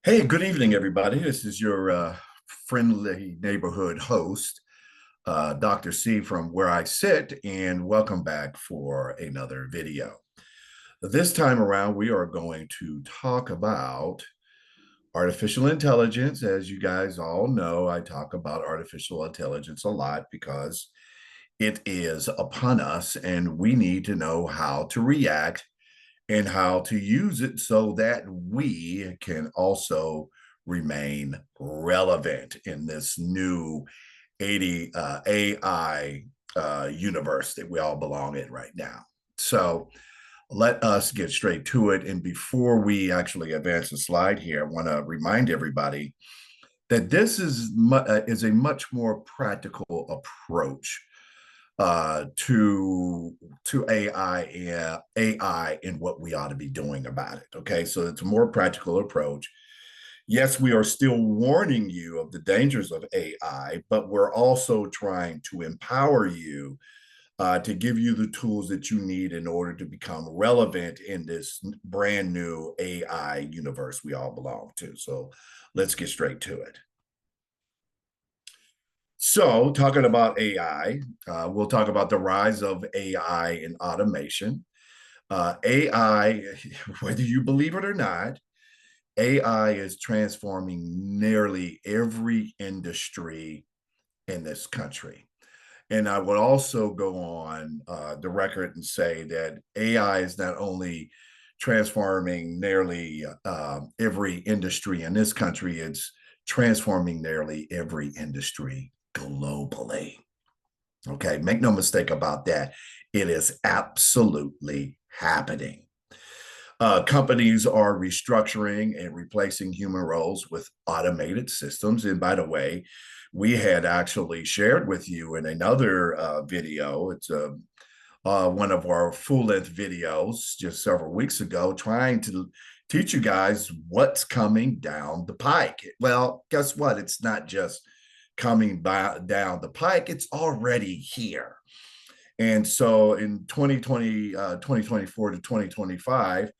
Hey, good evening, everybody. This is your friendly neighborhood host, Dr. C from Where I Sit, and welcome back for another video. This time around, we are going to talk about artificial intelligence. As you guys all know, I talk about artificial intelligence a lot because it is upon us, and we need to know how to react and how to use it so that we can also remain relevant in this new 80 AI universe that we all belong in right now. So let us get straight to it. And before we actually advance the slide here, I want to remind everybody that this is a much more practical approach to AI and what we ought to be doing about it. Okay, so it's a more practical approach. Yes, we are still warning you of the dangers of AI, but we're also trying to empower you to give you the tools that you need in order to become relevant in this brand new AI universe we all belong to. So let's get straight to it. So, talking about AI, we'll talk about the rise of AI and automation. AI, whether you believe it or not, AI is transforming nearly every industry in this country. And I would also go on the record and say that AI is not only transforming nearly every industry in this country, it's transforming nearly every industry globally. Okay, make no mistake about that. It is absolutely happening. Companies are restructuring and replacing human roles with automated systems. And by the way, we had actually shared with you in another video. It's one of our full length videos just several weeks ago, trying to teach you guys what's coming down the pike. Well, guess what? It's not just coming down the pike, it's already here. And so in 2024 to 2025,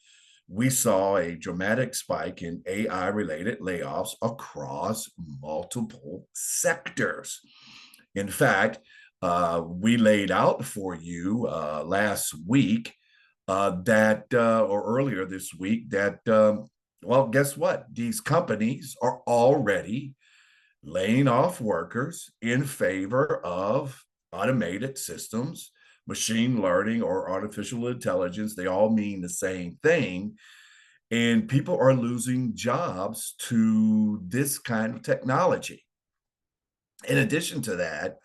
we saw a dramatic spike in AI related layoffs across multiple sectors. In fact, we laid out for you last week or earlier this week well, guess what? These companies are already laying off workers in favor of automated systems, machine learning, or artificial intelligence. They all mean the same thing. And people are losing jobs to this kind of technology. In addition to that,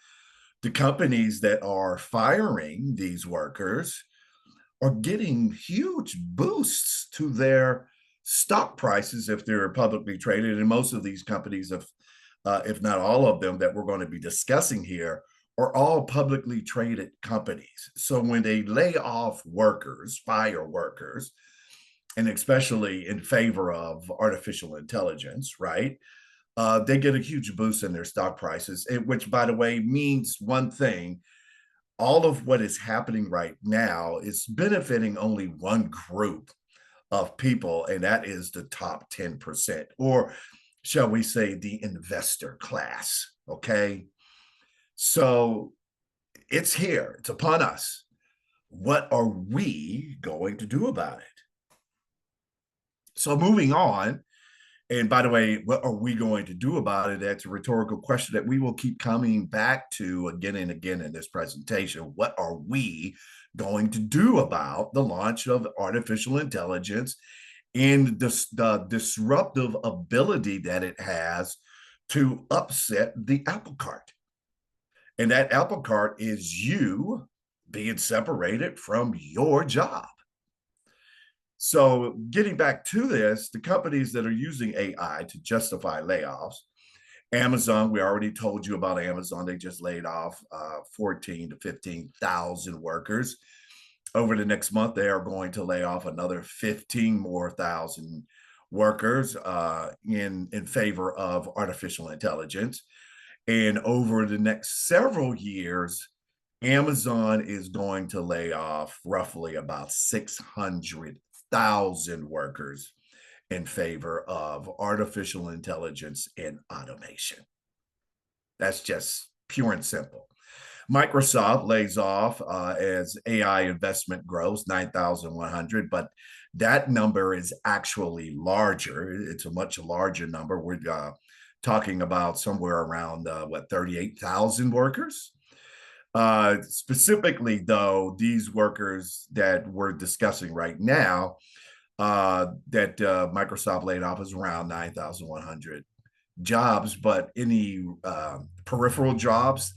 the companies that are firing these workers are getting huge boosts to their stock prices if they're publicly traded. And most of these companies, if not all of them that we're going to be discussing here, are all publicly traded companies. So when they lay off workers, fire workers, and especially in favor of artificial intelligence, right? They get a huge boost in their stock prices, which, by the way, means one thing. All of what is happening right now is benefiting only one group of people, and that is the top 10%, or shall we say, the investor class. Okay. So it's here, it's upon us. What are we going to do about it? So, moving on, and by the way, what are we going to do about it? That's a rhetorical question that we will keep coming back to again and again in this presentation. What are we going to do about the launch of artificial intelligence and the disruptive ability that it has to upset the apple cart? And that apple cart is you being separated from your job. So, getting back to this, the companies that are using AI to justify layoffs, Amazon, we already told you about Amazon. They just laid off 14 to 15,000 workers. Over the next month, they are going to lay off another 15 more thousand workers in favor of artificial intelligence. And over the next several years, Amazon is going to lay off roughly about 600,000 workers in favor of artificial intelligence and automation. That's just pure and simple. Microsoft lays off as AI investment grows 9,100, but that number is actually larger. It's a much larger number. We're talking about somewhere around 38,000 workers. Specifically, though, these workers that we're discussing right now that Microsoft laid off is around 9,100 jobs, but any peripheral jobs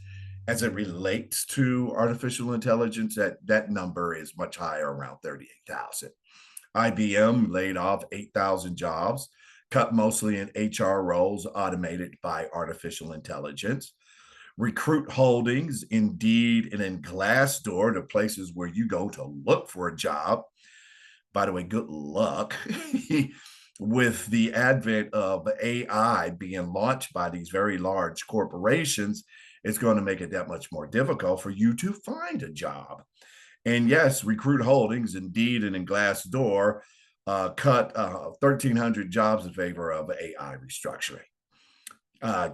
as it relates to artificial intelligence, that number is much higher, around 38,000. IBM laid off 8,000 jobs, cut mostly in HR roles automated by artificial intelligence. Recruit Holdings, Indeed, and in Glassdoor, the places where you go to look for a job. By the way, good luck with the advent of AI being launched by these very large corporations. It's going to make it that much more difficult for you to find a job. And yes, Recruit Holdings, Indeed, and in Glassdoor cut 1,300 jobs in favor of AI restructuring.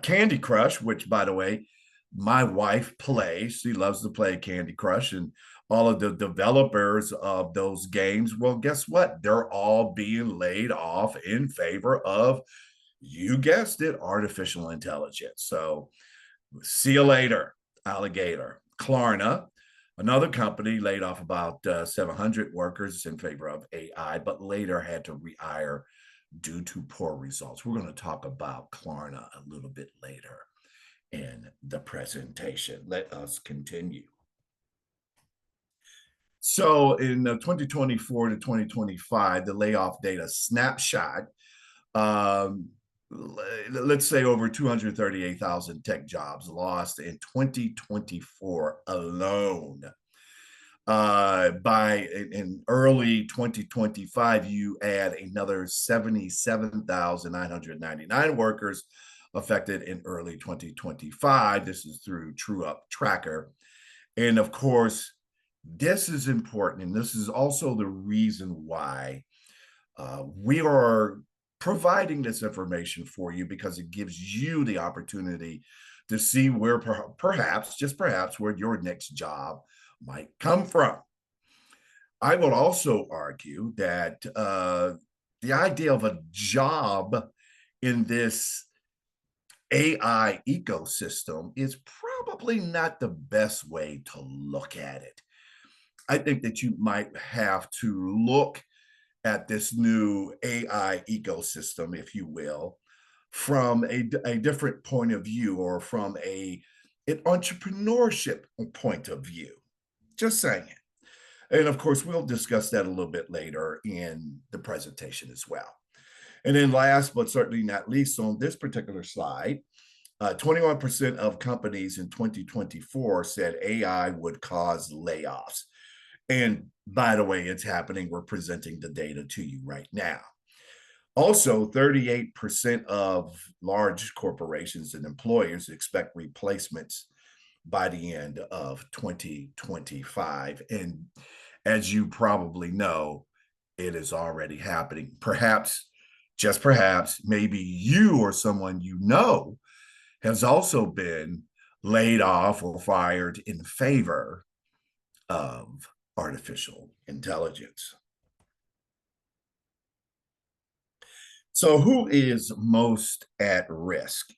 Candy Crush, which, by the way, my wife plays. She loves to play Candy Crush, and all of the developers of those games, well, guess what? They're all being laid off in favor of, you guessed it, artificial intelligence. So see you later, alligator. Klarna, another company, laid off about 700 workers in favor of AI, but later had to rehire due to poor results. We're going to talk about Klarna a little bit later in the presentation. Let us continue. So in 2024 to 2025, the layoff data snapshot, let's say over 238,000 tech jobs lost in 2024 alone. In early 2025, you add another 77,999 workers affected in early 2025. This is through TrueUp Tracker. And of course, this is important. And this is also the reason why we are providing this information for you, because it gives you the opportunity to see where perhaps, just perhaps, where your next job might come from. I will also argue that the idea of a job in this AI ecosystem is probably not the best way to look at it. I think that you might have to look at this new AI ecosystem, if you will, from a different point of view, or from an entrepreneurship point of view. Just saying it. And of course, we'll discuss that a little bit later in the presentation as well. And then last, but certainly not least, on this particular slide, 21% of companies in 2024 said AI would cause layoffs. And by the way, it's happening. We're presenting the data to you right now. Also, 38% of large corporations and employers expect replacements by the end of 2025. And as you probably know, it is already happening. Perhaps, just perhaps, maybe you or someone you know has also been laid off or fired in favor of artificial intelligence. So who is most at risk?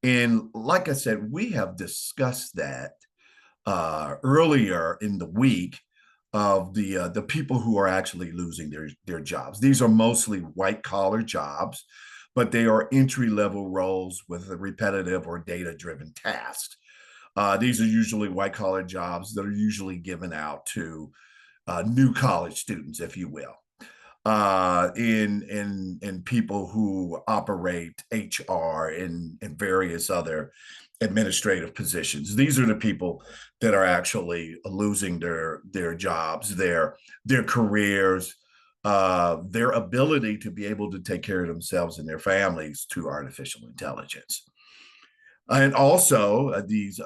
And like I said, we have discussed that earlier in the week, of the people who are actually losing their jobs. These are mostly white collar jobs, but they are entry level roles with a repetitive or data driven tasks. These are usually white collar jobs that are usually given out to new college students, if you will, in people who operate HR and various other administrative positions. These are the people that are actually losing their jobs, their careers, their ability to be able to take care of themselves and their families to artificial intelligence. And also, these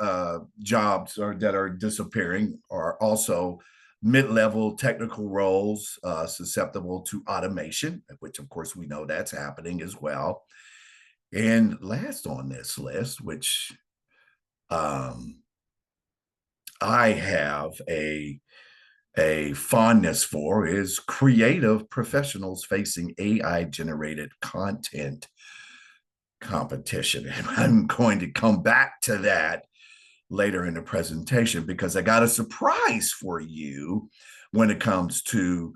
jobs that are disappearing are also mid-level technical roles susceptible to automation, which of course we know that's happening as well. And last on this list, which um, I have a fondness for, is creative professionals facing AI generated content competition. And I'm going to come back to that later in the presentation because I got a surprise for you when it comes to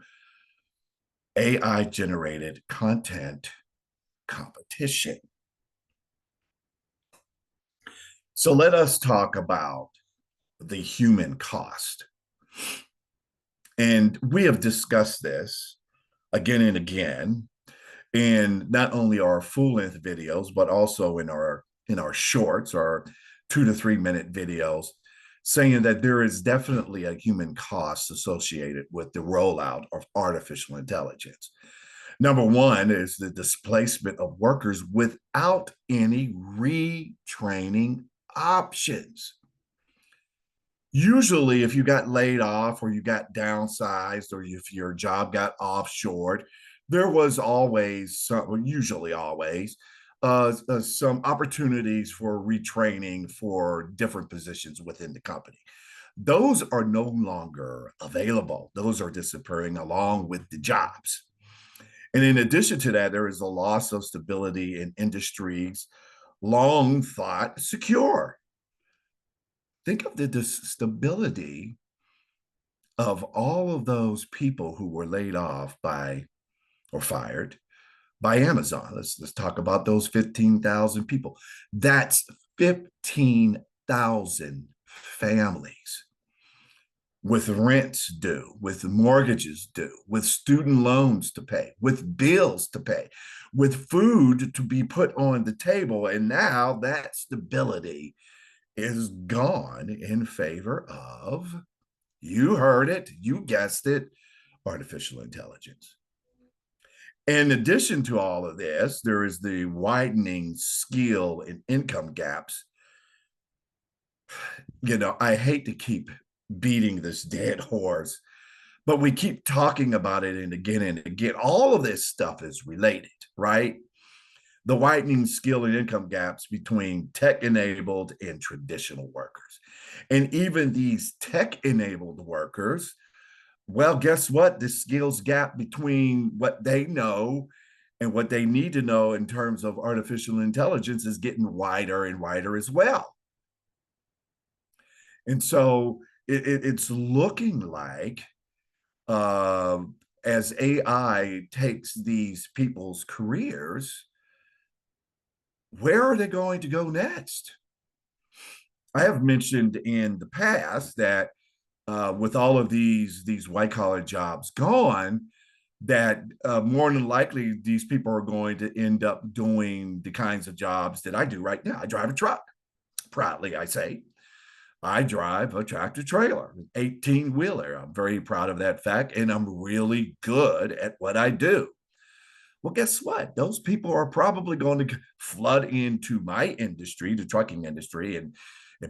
AI generated content competition. So let us talk about the human cost. And we have discussed this again and again in not only our full-length videos, but also in our shorts, our 2 to 3 minute videos, saying that there is definitely a human cost associated with the rollout of artificial intelligence. Number one is the displacement of workers without any retraining options. Usually, if you got laid off or you got downsized or if your job got offshored, there was always some, usually always, some opportunities for retraining for different positions within the company. Those are no longer available. Those are disappearing along with the jobs. And in addition to that, there is a loss of stability in industries long thought secure. Think of the stability of all of those people who were laid off by or fired by Amazon. Let's talk about those 15,000 people. That's 15,000 families with rents due, with mortgages due, with student loans to pay, with bills to pay, with food to be put on the table. And now that stability is gone in favor of, you heard it, you guessed it, artificial intelligence. In addition to all of this, there is the widening skill and income gaps. You know, I hate to keep beating this dead horse, but we keep talking about it and again. All of this stuff is related, right? The widening skill and income gaps between tech-enabled and traditional workers. And even these tech-enabled workers, well, guess what? The skills gap between what they know and what they need to know in terms of artificial intelligence is getting wider and wider as well. And so it's looking like as AI takes these people's careers, where are they going to go next? I have mentioned in the past that with all of these white collar jobs gone, that more than likely these people are going to end up doing the kinds of jobs that I do right now. I drive a truck. Proudly, I say. I drive a tractor trailer, 18-wheeler. I'm very proud of that fact, and I'm really good at what I do. Well, guess what? Those people are probably going to flood into my industry, the trucking industry. And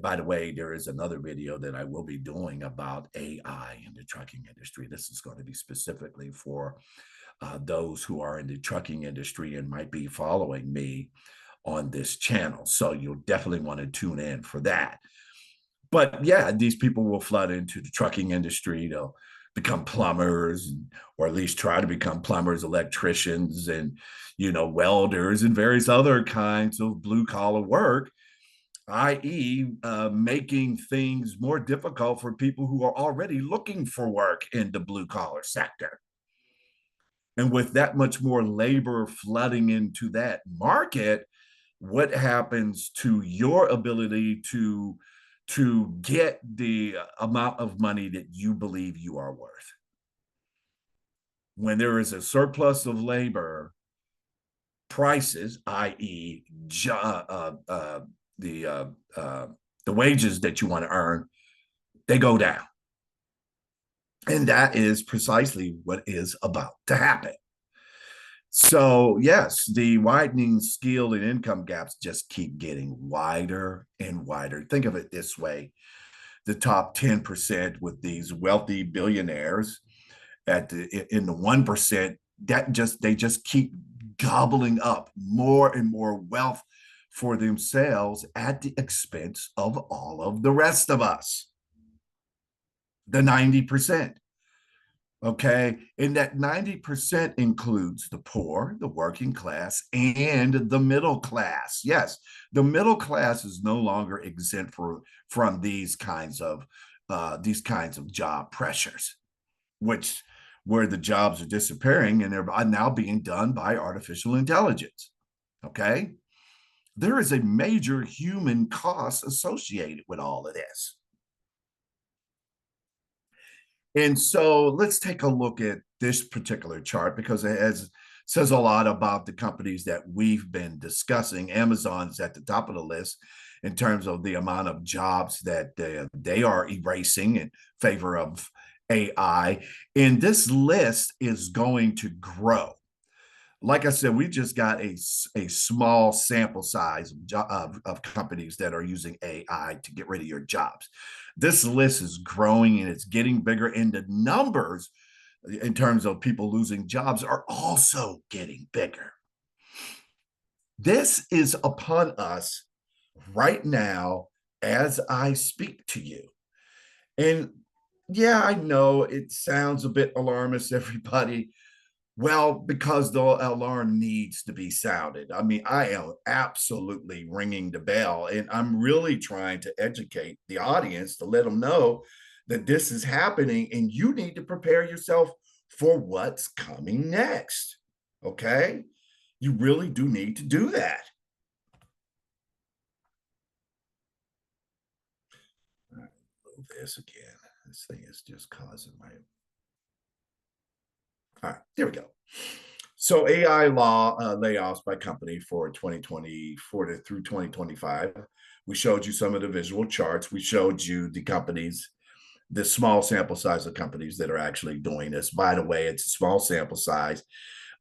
by the way, there is another video that I will be doing about AI in the trucking industry. This is going to be specifically for those who are in the trucking industry and might be following me on this channel. So you'll definitely want to tune in for that. But yeah, these people will flood into the trucking industry. They'll become plumbers, or at least try to become plumbers, electricians, and welders, and various other kinds of blue collar work, i.e., making things more difficult for people who are already looking for work in the blue collar sector. And with that much more labor flooding into that market, what happens to your ability to get the amount of money that you believe you are worth? When there is a surplus of labor, prices, i.e., the wages that you want to earn, they go down. And that is precisely what is about to happen. So yes, the widening skill and income gaps just keep getting wider and wider. Think of it this way. the top 10% with these wealthy billionaires in the 1%, they just keep gobbling up more and more wealth for themselves at the expense of all of the rest of us, the 90%. Okay. And that 90% includes the poor, the working class, and the middle class. Yes, the middle class is no longer exempt from these kinds of job pressures, which where the jobs are disappearing and they're now being done by artificial intelligence. Okay. There is a major human cost associated with all of this. And so let's take a look at this particular chart because says a lot about the companies that we've been discussing. Amazon's at the top of the list in terms of the amount of jobs that they are erasing in favor of AI. And this list is going to grow. Like I said, we just got a small sample size of companies that are using AI to get rid of your jobs. This list is growing and it's getting bigger, and the numbers in terms of people losing jobs are also getting bigger. This is upon us right now as I speak to you. And yeah, I know it sounds a bit alarmist, everybody. Well, because the alarm needs to be sounded. I mean, I am absolutely ringing the bell, and I'm really trying to educate the audience to let them know that this is happening and you need to prepare yourself for what's coming next. Okay? You really do need to do that. All right, move this again. This thing is just causing my. All right, there we go. So AI law layoffs by company for 2024 through 2025. We showed you some of the visual charts. We showed you the companies, the small sample size of companies that are actually doing this. By the way, it's a small sample size.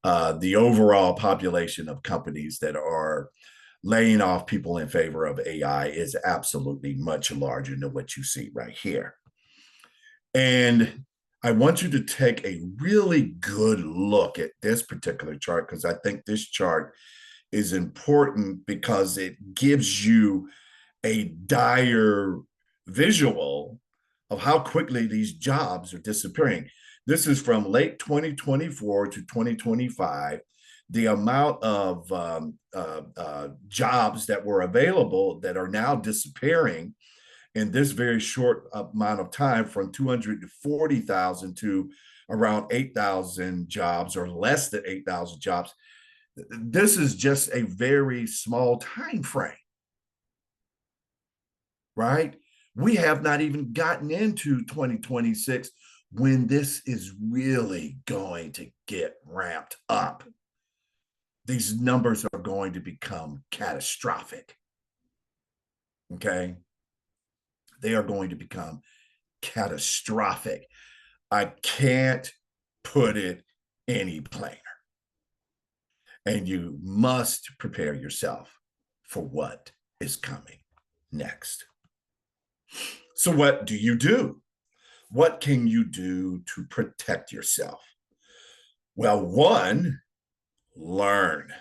The overall population of companies that are laying off people in favor of AI is absolutely much larger than what you see right here. And I want you to take a really good look at this particular chart because I think this chart is important because it gives you a dire visual of how quickly these jobs are disappearing. This is from late 2024 to 2025. The amount of jobs that were available that are now disappearing in this very short amount of time, from 240,000 to around 8,000 jobs, or less than 8,000 jobs. This is just a very small time frame, right? We have not even gotten into 2026 when this is really going to get ramped up. These numbers are going to become catastrophic. Okay? They are going to become catastrophic. I can't put it any plainer. And you must prepare yourself for what is coming next. So what do you do? What can you do to protect yourself? Well, one, learn.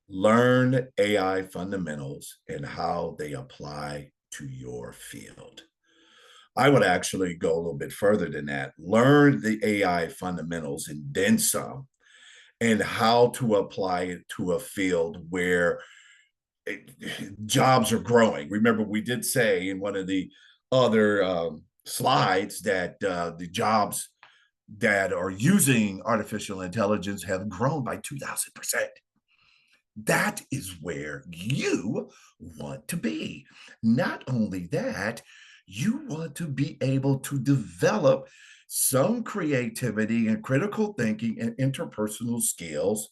Learn AI fundamentals and how they apply to your field. I would actually go a little bit further than that. Learn the AI fundamentals and then some, and how to apply it to a field where jobs are growing. Remember, we did say in one of the other slides that the jobs that are using artificial intelligence have grown by 2,000%. That is where you want to be. Not only that, you want to be able to develop some creativity and critical thinking and interpersonal skills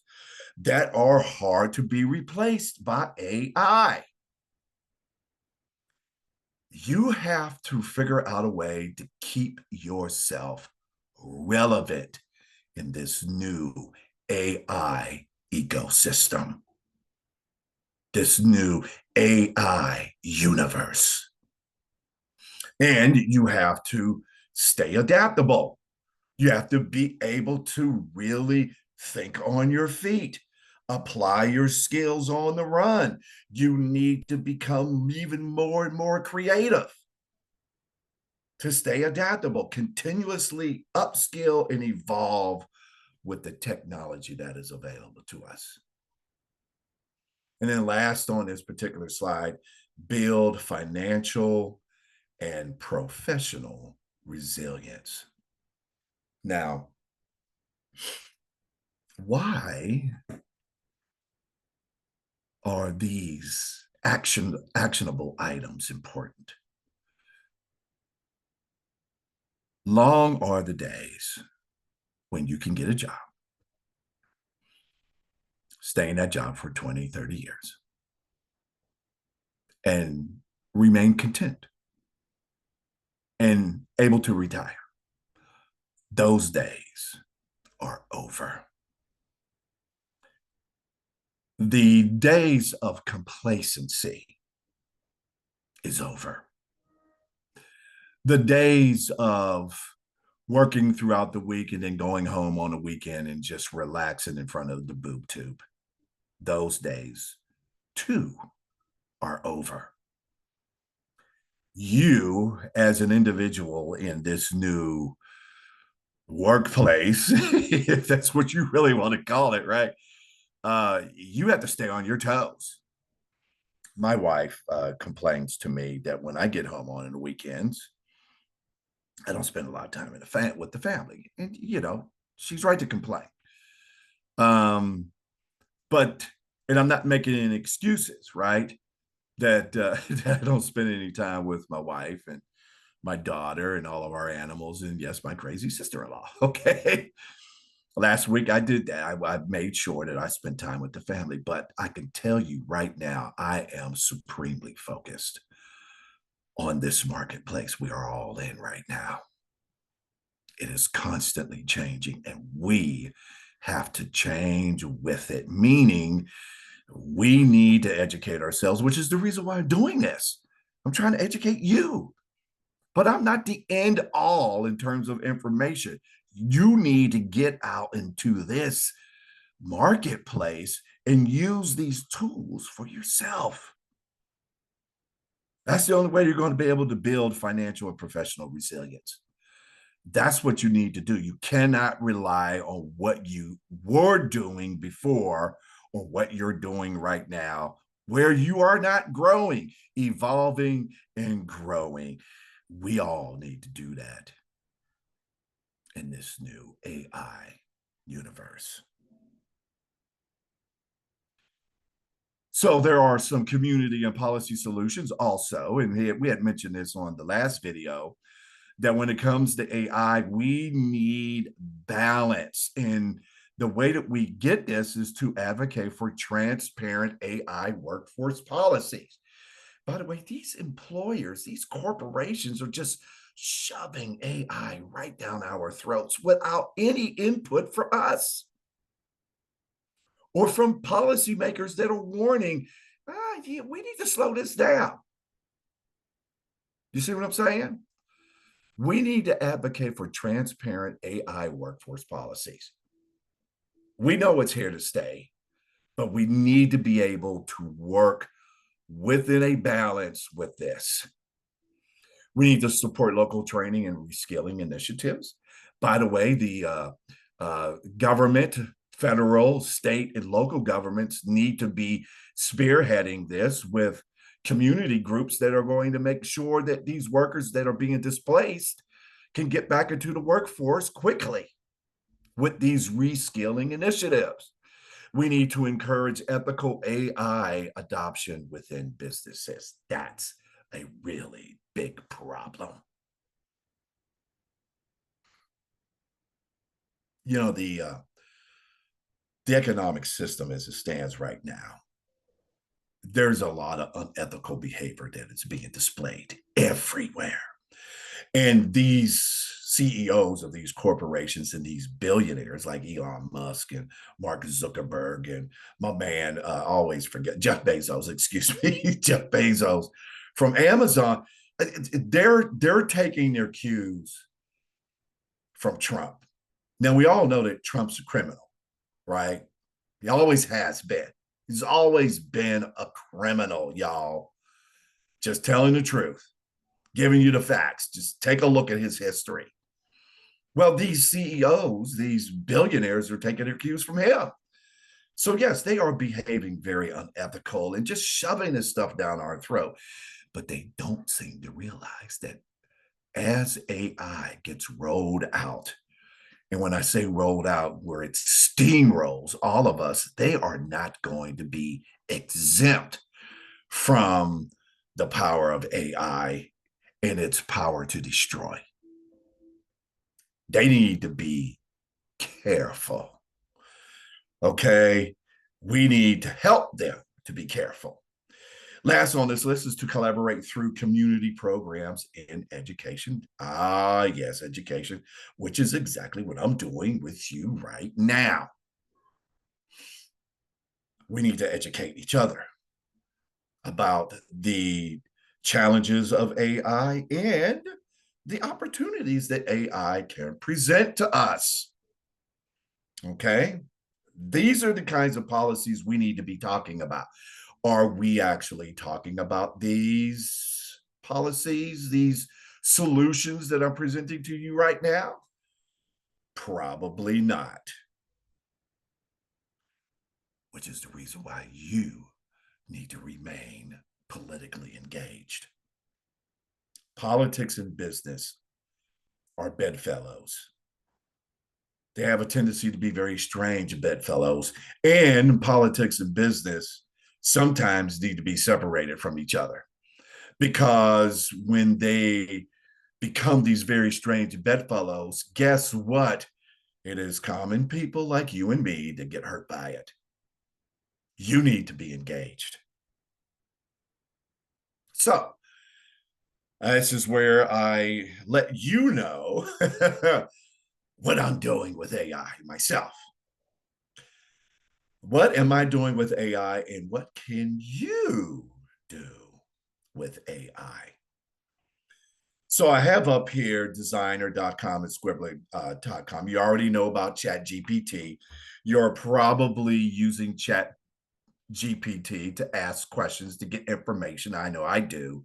that are hard to be replaced by AI. You have to figure out a way to keep yourself relevant in this new AI ecosystem, this new AI universe. And you have to stay adaptable. You have to be able to really think on your feet, apply your skills on the run. You need to become even more and more creative to stay adaptable, continuously upskill and evolve with the technology that is available to us. And then last on this particular slide, build financial and professional resilience. Now, why are these actionable items important? Long are the days when you can get a job, stay in that job for 20, 30 years, and remain content and able to retire. Those days are over. The days of complacency is over. The days of working throughout the week and then going home on a weekend and just relaxing in front of the boob tube, those days too are over. You, as an individual in this new workplace, if that's what you really want to call it, right? You have to stay on your toes. My wife complains to me that when I get home on the weekends, I don't spend a lot of time with the family, and she's right to complain. Um, but and I'm not making any excuses, right? That that I don't spend any time with my wife and my daughter and all of our animals, and yes, my crazy sister-in-law. Okay. Last week I did that. I made sure that I spent time with the family, but I can tell you right now, I am supremely focused on this marketplace we are all in right now. It is constantly changing, and we have to change with it, meaning we need to educate ourselves, which is the reason why I'm doing this. I'm trying to educate you, but I'm not the end all in terms of information. You need to get out into this marketplace and use these tools for yourself. That's the only way you're going to be able to build financial and professional resilience. That's what you need to do. You cannot rely on what you were doing before or what you're doing right now, where you are not growing, evolving, and growing. We all need to do that in this new AI universe. So there are some community and policy solutions also, and we had mentioned this on the last video, that when it comes to AI, we need balance. And the way that we get this is to advocate for transparent AI workforce policies. By the way, these employers, these corporations are just shoving AI right down our throats without any input from us or from policymakers that are warning, yeah, we need to slow this down. You see what I'm saying? We need to advocate for transparent AI workforce policies. We know it's here to stay, but we need to be able to work within a balance with this. We need to support local training and reskilling initiatives. By the way, the government, federal, state, and local governments need to be spearheading this with community groups that are going to make sure that these workers that are being displaced can get back into the workforce quickly with these reskilling initiatives. We need to encourage ethical AI adoption within businesses. That's a really big problem. The economic system as it stands right now, there's a lot of unethical behavior that is being displayed everywhere. And these CEOs of these corporations and these billionaires like Elon Musk and Mark Zuckerberg and my man, always forget, Jeff Bezos, excuse me, Jeff Bezos from Amazon, They're taking their cues from Trump. Now we all know that Trump's a criminal, right? He always has been. He's always been a criminal, y'all. Just telling the truth, giving you the facts. Just take a look at his history. Well, these CEOs, these billionaires are taking their cues from him. So, yes, they are behaving very unethical and just shoving this stuff down our throat. But they don't seem to realize that as AI gets rolled out, and when I say rolled out, where it steamrolls all of us, they are not going to be exempt from the power of AI and its power to destroy. They need to be careful. Okay. We need to help them to be careful. Last on this list is to collaborate through community programs in education. Ah, yes, education, which is exactly what I'm doing with you right now. We need to educate each other about the challenges of AI and the opportunities that AI can present to us. Okay. These are the kinds of policies we need to be talking about. Are we actually talking about these policies, these solutions that I'm presenting to you right now? Probably not. Which is the reason why you need to remain politically engaged. Politics and business are bedfellows. They have a tendency to be very strange bedfellows, and politics and business sometimes need to be separated from each other, because when they become these very strange bedfellows, guess what? It is common people like you and me that get hurt by it. You need to be engaged. So, this is where I let you know what I'm doing with AI myself. What am I doing with AI, and what can you do with AI? So I have up here designer.com and scribbling.com. You already know about ChatGPT. You're probably using ChatGPT to ask questions to get information. I know I do.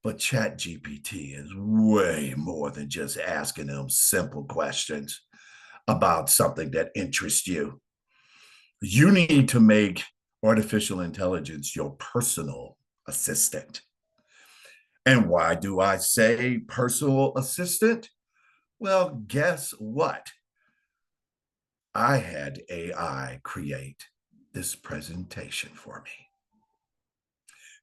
But ChatGPT is way more than just asking them simple questions about something that interests you. You need to make artificial intelligence your personal assistant. And why do I say personal assistant? Well, guess what? I had AI create this presentation for me.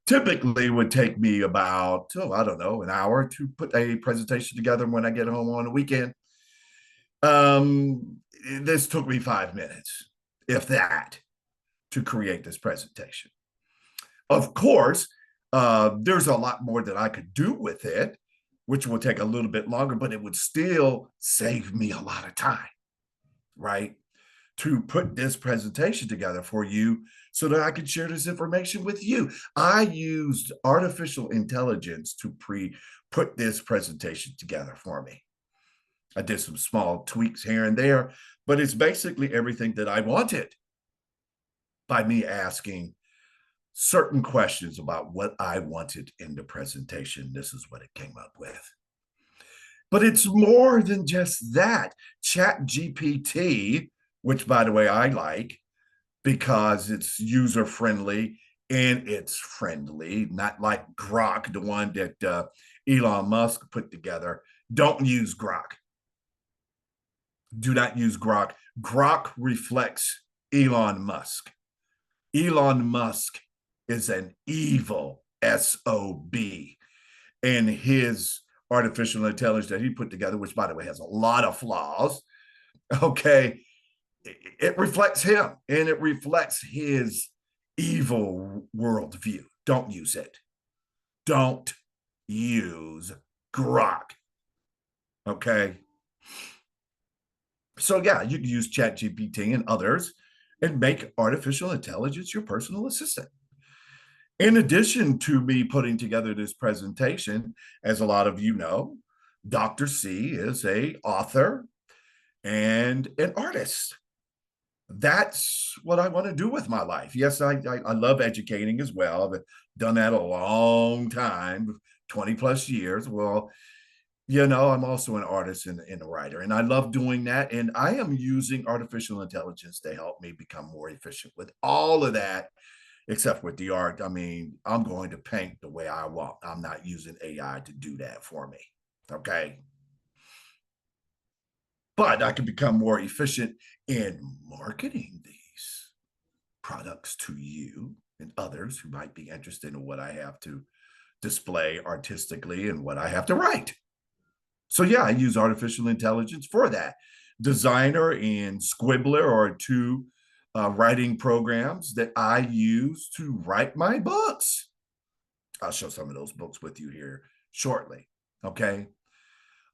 Typically, it would take me about, I don't know, an hour to put a presentation together when I get home on the weekend. This took me 5 minutes, if that, to create this presentation. Of course, there's a lot more that I could do with it, which will take a little bit longer, but it would still save me a lot of time, right? To put this presentation together for you so that I could share this information with you. I used artificial intelligence to put this presentation together for me. I did some small tweaks here and there, but it's basically everything that I wanted by me asking certain questions about what I wanted in the presentation. This is what it came up with. But it's more than just that. Chat GPT, which by the way, I like because it's user friendly and it's friendly, not like Grok, the one that Elon Musk put together. Don't use Grok. Do not use Grok. Grok reflects Elon Musk. Elon Musk is an evil SOB. And his artificial intelligence that he put together, which by the way has a lot of flaws, okay, it reflects him and it reflects his evil worldview. Don't use it. Don't use Grok. Okay. So yeah, you can use ChatGPT and others and make artificial intelligence your personal assistant. In addition to me putting together this presentation, as a lot of you know, Dr. C is a author and an artist. That's what I want to do with my life. Yes, I love educating as well. I've done that a long time, 20 plus years. Well, you know, I'm also an artist and a writer, and I love doing that. And I am using artificial intelligence to help me become more efficient with all of that, except with the art. I mean, I'm going to paint the way I want. I'm not using AI to do that for me. Okay. But I can become more efficient in marketing these products to you and others who might be interested in what I have to display artistically and what I have to write. So yeah, I use artificial intelligence for that. Designer and Scribbler are two writing programs that I use to write my books. I'll show some of those books with you here shortly. Okay.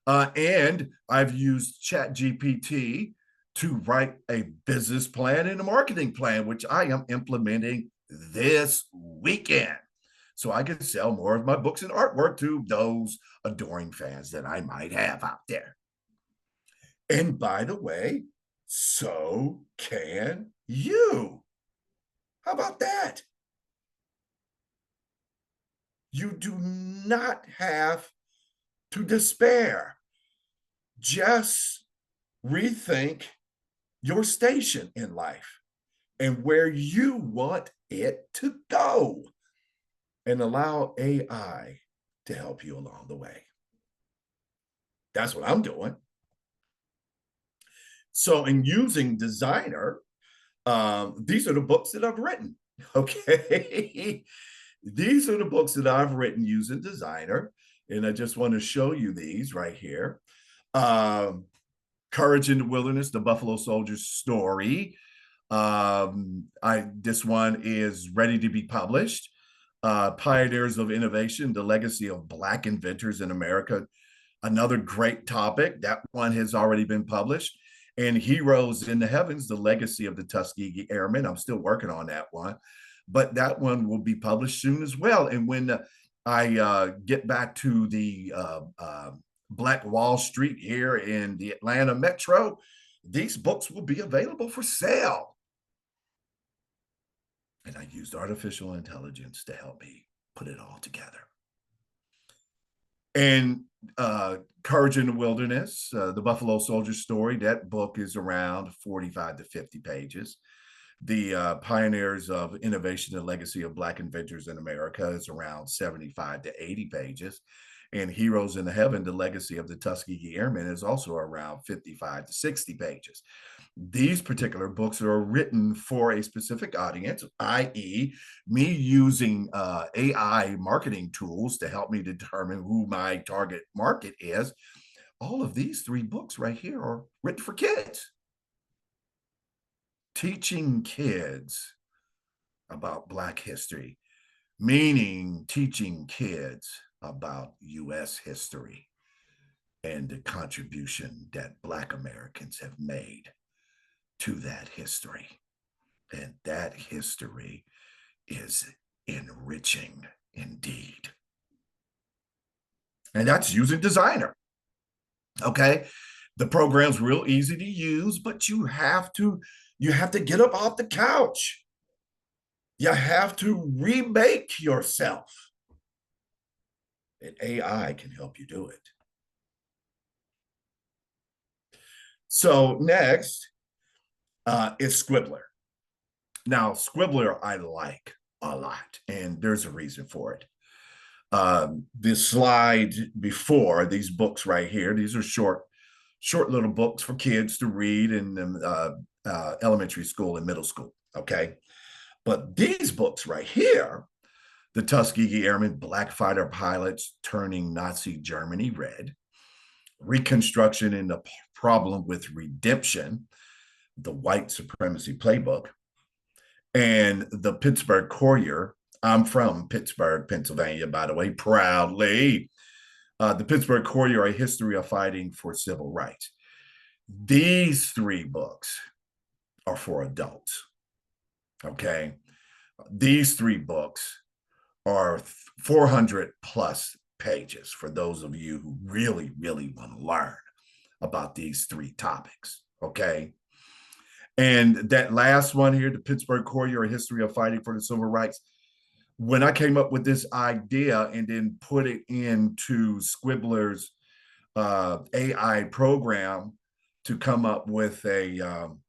And I've used ChatGPT to write a business plan and a marketing plan, which I am implementing this weekend. So I can sell more of my books and artwork to those adoring fans that I might have out there. And by the way, so can you. How about that? You do not have to despair. Just rethink your station in life and where you want it to go, and allow AI to help you along the way. That's what I'm doing. So, in using Designer, these are the books that I've written. Okay. These are the books that I've written using Designer. And I just want to show you these right here. Um, Courage in the Wilderness, the Buffalo Soldier's story. This one is ready to be published. Pioneers of Innovation, the Legacy of Black Inventors in America. Another great topic. That one has already been published. And Heroes in the Heavens, the Legacy of the Tuskegee Airmen. I'm still working on that one, but that one will be published soon as well. And when I get back to the Black Wall Street here in the Atlanta Metro, these books will be available for sale. And I used artificial intelligence to help me put it all together. And Courage in the Wilderness, the Buffalo Soldier story, that book is around 45 to 50 pages. The Pioneers of Innovation and Legacy of Black Inventors in America is around 75 to 80 pages. And Heroes in the Heaven, the Legacy of the Tuskegee Airmen is also around 55 to 60 pages. These particular books are written for a specific audience, i.e., me using AI marketing tools to help me determine who my target market is. All of these three books right here are written for kids. Teaching kids about Black history, meaning teaching kids about U.S. history and the contribution that Black Americans have made to that history. And that history is enriching indeed. And that's using Designer. Okay. The program's real easy to use, but you have to get up off the couch. You have to remake yourself. And AI can help you do it. So next is Scribbler. Now, Scribbler I like a lot, and there's a reason for it. This slide before, these books right here, these are short little books for kids to read in elementary school and middle school. Okay. But these books right here, the Tuskegee Airmen, Black Fighter Pilots Turning Nazi Germany Red, Reconstruction and the Problem with Redemption, the White Supremacy Playbook, and the Pittsburgh Courier. I'm from Pittsburgh, Pennsylvania, by the way, proudly. The Pittsburgh Courier, A History of Fighting for Civil Rights. These three books are for adults. Okay. These three books are 400 plus pages for those of you who really, really want to learn about these three topics. Okay. And that last one here, the Pittsburgh Courier, A History of Fighting for the Civil Rights. When I came up with this idea and then put it into Scribbler's AI program to come up with an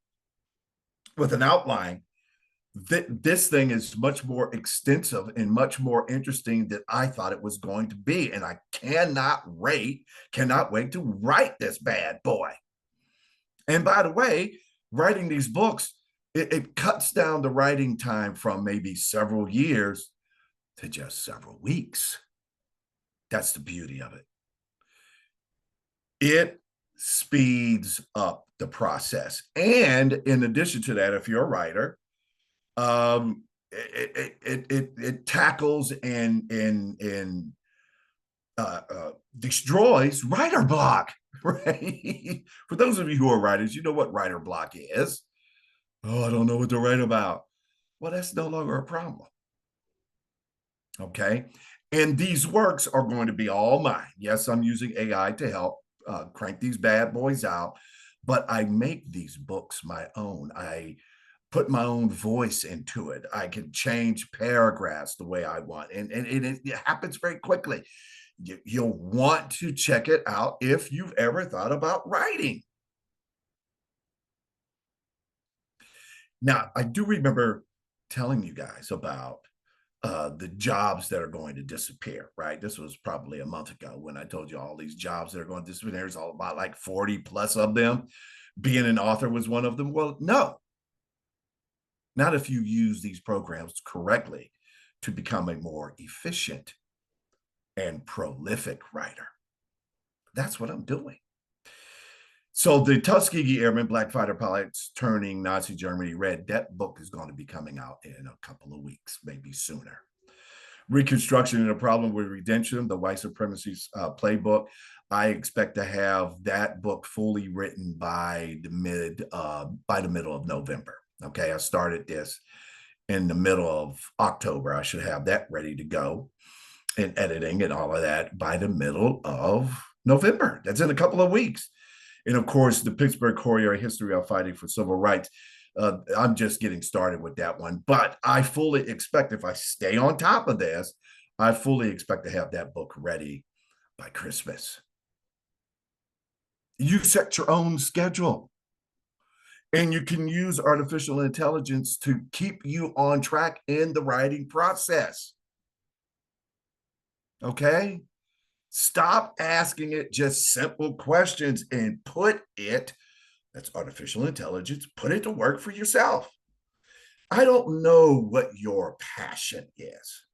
outline, this thing is much more extensive and much more interesting than I thought it was going to be. And I cannot wait to write this bad boy. And by the way, writing these books, it cuts down the writing time from maybe several years to just several weeks. That's the beauty of it. It speeds up the process. And in addition to that, if you're a writer, it tackles and destroys writer block, right? For those of you who are writers, you know what writer block is. Oh, I don't know what to write about. Well, that's no longer a problem. Okay. And these works are going to be all mine. Yes, I'm using AI to help crank these bad boys out, but I make these books my own. I put my own voice into it. I can change paragraphs the way I want. And it happens very quickly. You'll want to check it out if you've ever thought about writing. Now, I do remember telling you guys about the jobs that are going to disappear, right? This was probably a month ago when I told you all these jobs that are going to disappear. There's all about like 40 plus of them. Being an author was one of them. Well, no, not if you use these programs correctly to become a more efficient and prolific writer. That's what I'm doing. So the Tuskegee Airmen, Black Fighter Pilots Turning Nazi Germany Red, that book is going to be coming out in a couple of weeks, maybe sooner. Reconstruction and the Problem with Redemption, the White Supremacy Playbook. I expect to have that book fully written by the middle of November. Okay, I started this in the middle of October. I should have that ready to go and editing and all of that by the middle of November. That's in a couple of weeks. And of course, the Pittsburgh Courier, A History of Fighting for Civil Rights. I'm just getting started with that one. But I fully expect, if I stay on top of this, I fully expect to have that book ready by Christmas. You set your own schedule. And you can use artificial intelligence to keep you on track in the writing process. Okay? Stop asking it just simple questions and put it, that's artificial intelligence, put it to work for yourself. I don't know what your passion is.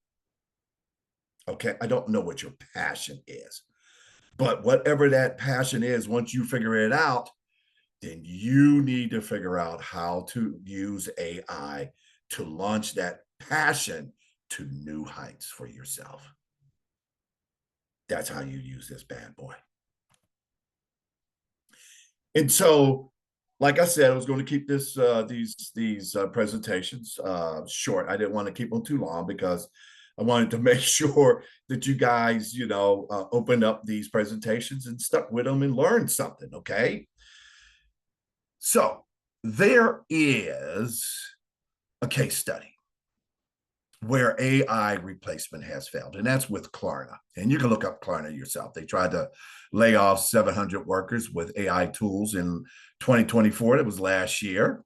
Okay? I don't know what your passion is. But whatever that passion is, once you figure it out, then you need to figure out how to use AI to launch that passion to new heights for yourself. That's how you use this bad boy. And so, like I said, I was going to keep these presentations short. I didn't want to keep them too long because I wanted to make sure that you guys, opened up these presentations and stuck with them and learned something. Okay. So there is a case study where AI replacement has failed, and that's with Klarna. And you can look up Klarna yourself. They tried to lay off 700 workers with AI tools in 2024. That was last year.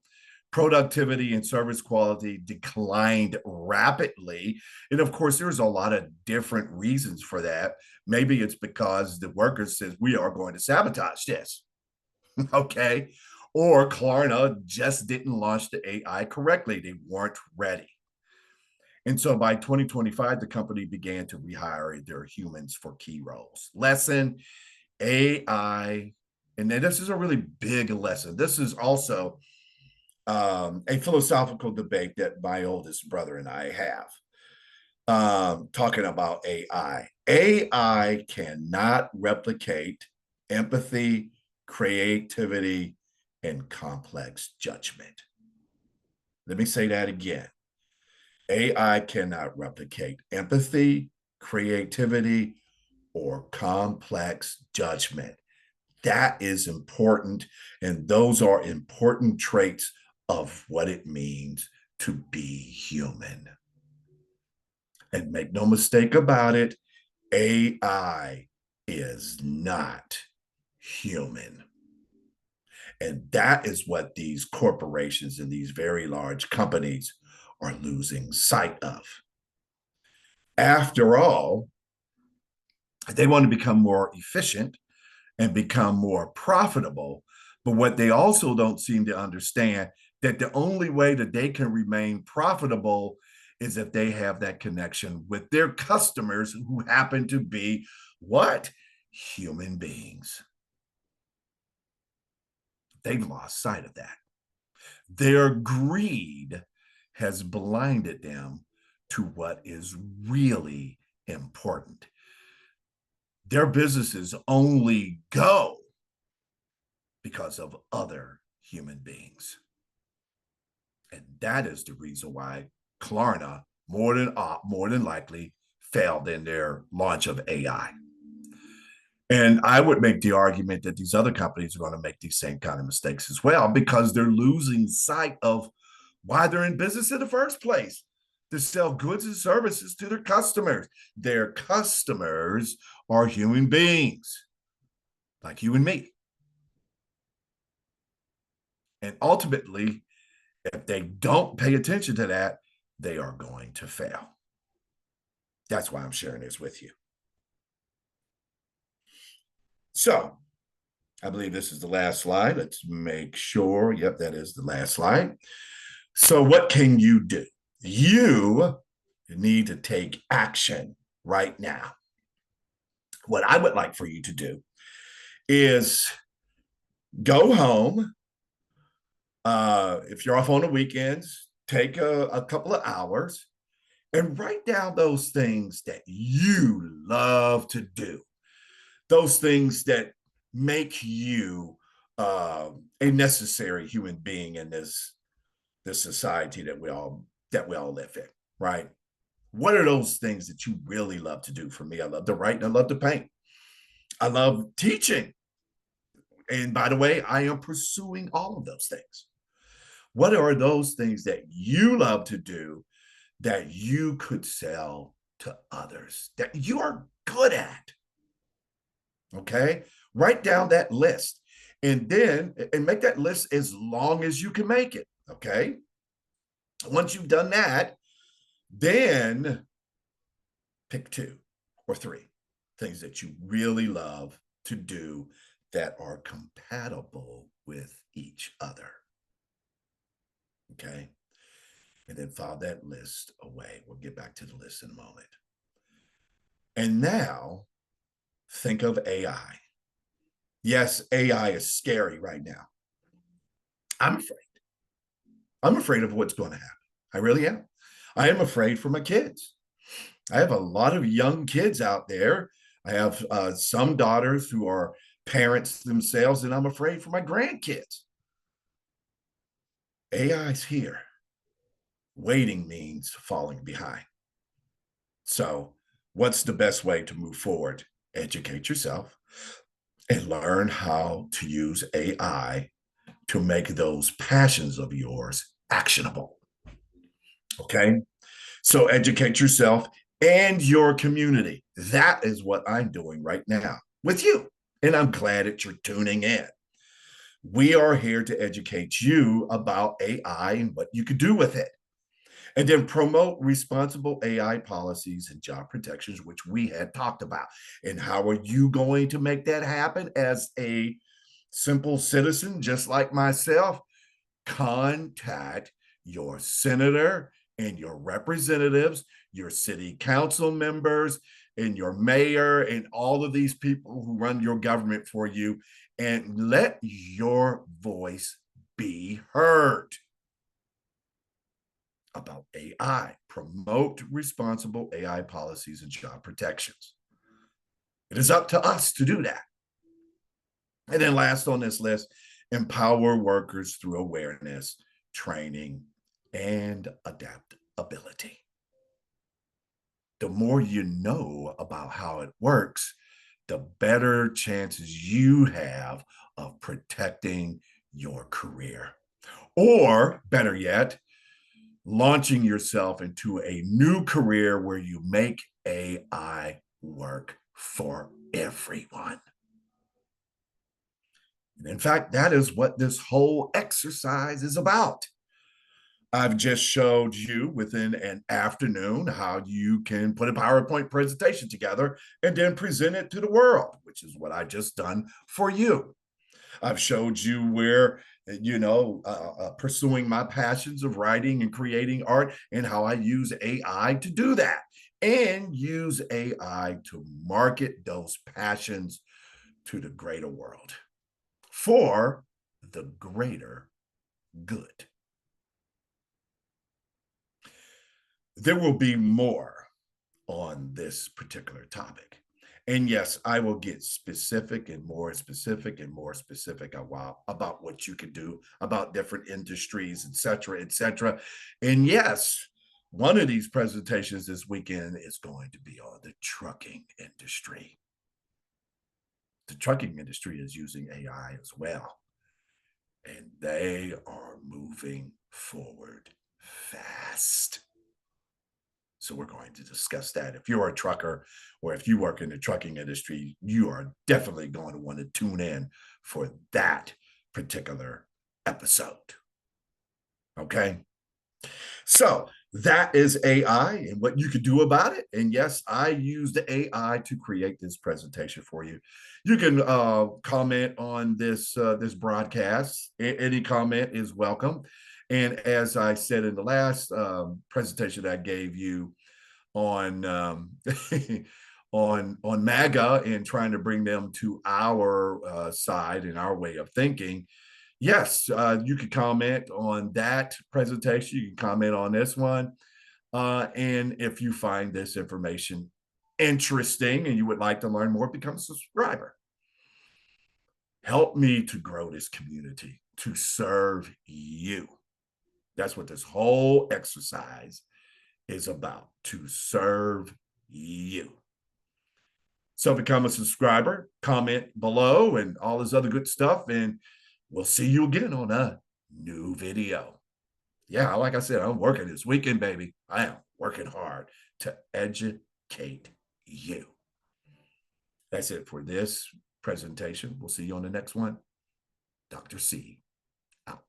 Productivity and service quality declined rapidly. And of course, there's a lot of different reasons for that. Maybe it's because the workers says we are going to sabotage this. Okay. Or Klarna just didn't launch the AI correctly. They weren't ready. And so by 2025, the company began to rehire their humans for key roles. Lesson: AI, and then this is a really big lesson. This is also a philosophical debate that my oldest brother and I have, talking about AI. AI cannot replicate empathy, creativity, and complex judgment. Let me say that again. AI cannot replicate empathy, creativity, or complex judgment. That is important. And those are important traits of what it means to be human. And make no mistake about it, AI is not human. And that is what these corporations and these very large companies are losing sight of. After all, they want to become more efficient and become more profitable. But what they also don't seem to understand that the only way that they can remain profitable is if they have that connection with their customers who happen to be what? Human beings. They've lost sight of that. Their greed has blinded them to what is really important. Their businesses only go because of other human beings. And that is the reason why Klarna more than likely failed in their launch of AI. And I would make the argument that these other companies are going to make these same kind of mistakes as well, because they're losing sight of why they're in business in the first place, to sell goods and services to their customers. Their customers are human beings like you and me. And ultimately, if they don't pay attention to that, they are going to fail. That's why I'm sharing this with you. So I believe this is the last slide. Let's make sure. Yep, that is the last slide. So what can you do? You need to take action right now. What I would like for you to do is go home. If you're off on the weekends, take a couple of hours and write down those things that you love to do, those things that make you a necessary human being in this society that we all live in, right? What are those things that you really love to do? For me, I love to write and I love to paint. I love teaching. And by the way, I am pursuing all of those things. What are those things that you love to do that you could sell to others, that you are good at? Okay. Write down that list and make that list as long as you can make it. Okay. Once you've done that, then pick 2 or 3 things that you really love to do that are compatible with each other. Okay. And then file that list away. We'll get back to the list in a moment. And now think of AI. Yes, AI is scary right now. I'm afraid. I'm afraid of what's going to happen. I really am. I am afraid for my kids. I have a lot of young kids out there. I have some daughters who are parents themselves, and I'm afraid for my grandkids. AI's here. Waiting means falling behind. So, what's the best way to move forward? Educate yourself and learn how to use AI to make those passions of yours actionable. Okay. So educate yourself and your community. That is what I'm doing right now with you. And I'm glad that you're tuning in. We are here to educate you about AI and what you could do with it. And then promote responsible AI policies and job protections, which we had talked about. And how are you going to make that happen as a simple citizen, just like myself? Contact your senator and your representatives, your city council members, and your mayor, and all of these people who run your government for you, and let your voice be heard about AI. Promote responsible AI policies and job protections. It is up to us to do that. And then last on this list, empower workers through awareness, training, and ability. The more you know about how it works, the better chances you have of protecting your career. Or better yet, launching yourself into a new career where you make AI work for everyone. And in fact, that is what this whole exercise is about. I've just showed you within an afternoon how you can put a PowerPoint presentation together and then present it to the world, which is what I just done for you. I've showed you where, pursuing my passions of writing and creating art and how I use AI to do that and use AI to market those passions to the greater world for the greater good. There will be more on this particular topic. And yes, I will get specific and more specific and more specific about what you can do, about different industries, et cetera, et cetera. And yes, one of these presentations this weekend is going to be on the trucking industry. The trucking industry is using AI as well, and they are moving forward fast. So we're going to discuss that. If you're a trucker or if you work in the trucking industry, you are definitely going to want to tune in for that particular episode. Okay. So that is AI and what you can do about it. And yes, I used the AI to create this presentation for you. You can comment on this broadcast. Any comment is welcome. And as I said in the last presentation I gave you on on MAGA and trying to bring them to our side and our way of thinking, yes, you can comment on that presentation. You can comment on this one. And if you find this information interesting and you would like to learn more, become a subscriber. Help me to grow this community, to serve you. That's what this whole exercise is about, to serve you. So become a subscriber, comment below, and all this other good stuff. And we'll see you again on a new video. Yeah, like I said, I'm working this weekend, baby. I am working hard to educate you. That's it for this presentation. We'll see you on the next one. Dr. C out.